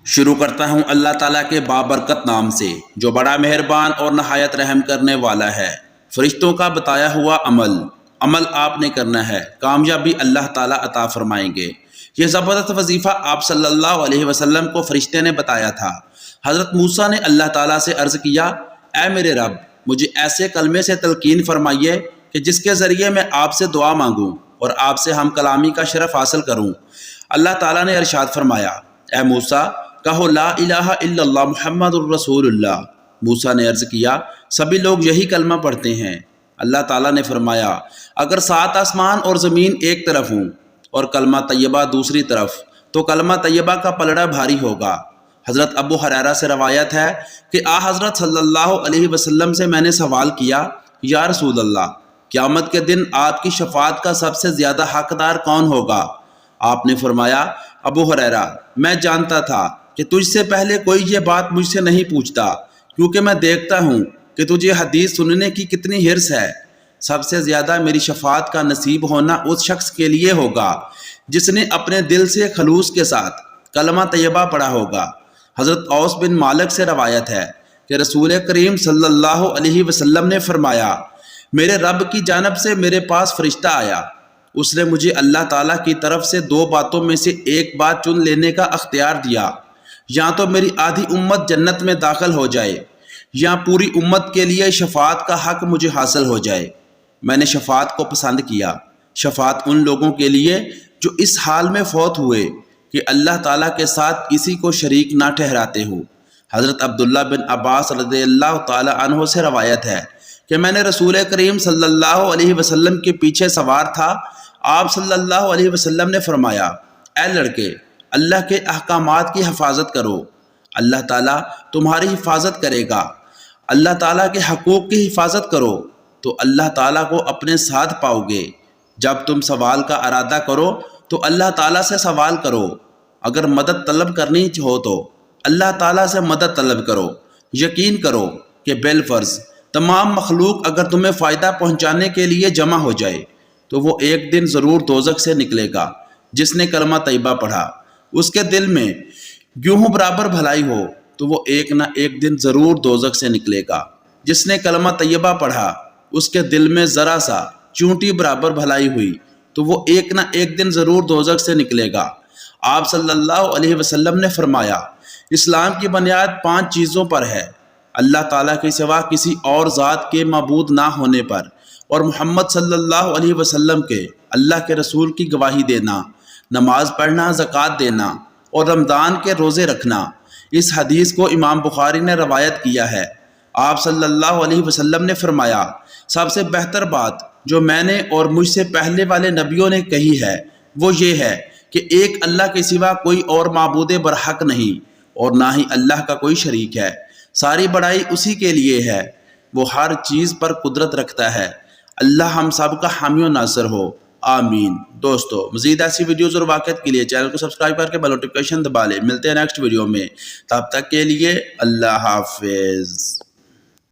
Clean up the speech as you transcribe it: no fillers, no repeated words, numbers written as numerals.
شروع کرتا ہوں اللہ تعالیٰ کے بابرکت نام سے جو بڑا مہربان اور نہایت رحم کرنے والا ہے۔ فرشتوں کا بتایا ہوا عمل آپ نے کرنا ہے، کامیابی اللہ تعالیٰ عطا فرمائیں گے۔ یہ زبردست وظیفہ آپ صلی اللہ علیہ وسلم کو فرشتے نے بتایا تھا۔ حضرت موسیٰ نے اللہ تعالیٰ سے عرض کیا، اے میرے رب، مجھے ایسے کلمے سے تلقین فرمائیے کہ جس کے ذریعے میں آپ سے دعا مانگوں اور آپ سے ہم کلامی کا شرف حاصل کروں۔ اللہ تعالیٰ نے ارشاد فرمایا، اے موسیٰ، کہو لا الہ الا اللہ محمد الرسول اللہ۔ موسیٰ نے عرض کیا، سبھی لوگ یہی کلمہ پڑھتے ہیں۔ اللہ تعالیٰ نے فرمایا، اگر 7 آسمان اور زمین ایک طرف ہوں اور کلمہ طیبہ دوسری طرف تو کلمہ طیبہ کا پلڑا بھاری ہوگا۔ حضرت ابو ہریرہ سے روایت ہے کہ حضرت صلی اللہ علیہ وسلم سے میں نے سوال کیا، یا رسول اللہ، قیامت کے دن آپ کی شفاعت کا سب سے زیادہ حقدار کون ہوگا؟ آپ نے فرمایا، ابو ہریرہ، میں جانتا تھا کہ تجھ سے پہلے کوئی یہ بات مجھ سے نہیں پوچھتا، کیونکہ میں دیکھتا ہوں کہ تجھے حدیث سننے کی کتنی حرص ہے۔ سب سے زیادہ میری شفاعت کا نصیب ہونا اس شخص کے لیے ہوگا جس نے اپنے دل سے خلوص کے ساتھ کلمہ طیبہ پڑھا ہوگا۔ حضرت اوس بن مالک سے روایت ہے کہ رسول کریم صلی اللہ علیہ وسلم نے فرمایا، میرے رب کی جانب سے میرے پاس فرشتہ آیا، اس نے مجھے اللہ تعالیٰ کی طرف سے 2 باتوں میں سے ایک بات چن لینے کا اختیار دیا، یا تو میری آدھی امت جنت میں داخل ہو جائے یا پوری امت کے لیے شفاعت کا حق مجھے حاصل ہو جائے۔ میں نے شفاعت کو پسند کیا۔ شفاعت ان لوگوں کے لیے جو اس حال میں فوت ہوئے کہ اللہ تعالیٰ کے ساتھ کسی کو شریک نہ ٹھہراتے ہو۔ حضرت عبداللہ بن عباس رضی اللہ تعالی عنہ سے روایت ہے کہ میں نے رسول کریم صلی اللہ علیہ وسلم کے پیچھے سوار تھا۔ آپ صلی اللہ علیہ وسلم نے فرمایا، اے لڑکے، اللہ کے احکامات کی حفاظت کرو، اللہ تعالیٰ تمہاری حفاظت کرے گا۔ اللہ تعالیٰ کے حقوق کی حفاظت کرو تو اللہ تعالیٰ کو اپنے ساتھ پاؤ گے۔ جب تم سوال کا ارادہ کرو تو اللہ تعالیٰ سے سوال کرو۔ اگر مدد طلب کرنی ہو تو اللہ تعالیٰ سے مدد طلب کرو۔ یقین کرو کہ بالفرض تمام مخلوق اگر تمہیں فائدہ پہنچانے کے لیے جمع ہو جائے تو وہ ایک دن ضرور دوزخ سے نکلے گا۔ جس نے کلمہ طیبہ پڑھا اس کے دل میں گیہوں برابر بھلائی ہو تو وہ ایک نہ ایک دن ضرور دوزخ سے نکلے گا۔ جس نے کلمہ طیبہ پڑھا اس کے دل میں ذرا سا چونٹی برابر بھلائی ہوئی تو وہ ایک نہ ایک دن ضرور دوزخ سے نکلے گا۔ آپ صلی اللہ علیہ وسلم نے فرمایا، اسلام کی بنیاد 5 چیزوں پر ہے، اللہ تعالیٰ کے سوا کسی اور ذات کے معبود نہ ہونے پر، اور محمد صلی اللہ علیہ وسلم کے اللہ کے رسول کی گواہی دینا، نماز پڑھنا، زکوٰۃ دینا اور رمضان کے روزے رکھنا۔ اس حدیث کو امام بخاری نے روایت کیا ہے۔ آپ صلی اللہ علیہ وسلم نے فرمایا، سب سے بہتر بات جو میں نے اور مجھ سے پہلے والے نبیوں نے کہی ہے وہ یہ ہے کہ ایک اللہ کے سوا کوئی اور معبود برحق نہیں اور نہ ہی اللہ کا کوئی شریک ہے۔ ساری بڑائی اسی کے لیے ہے، وہ ہر چیز پر قدرت رکھتا ہے۔ اللہ ہم سب کا حامی و ناصر ہو، آمین۔ دوستو، مزید ایسی ویڈیوز اور واقعات کے لیے چینل کو سبسکرائب کر کے بیل نوٹیفکیشن دبا لیں۔ ملتے ہیں نیکسٹ ویڈیو میں، تب تک کے لیے اللہ حافظ۔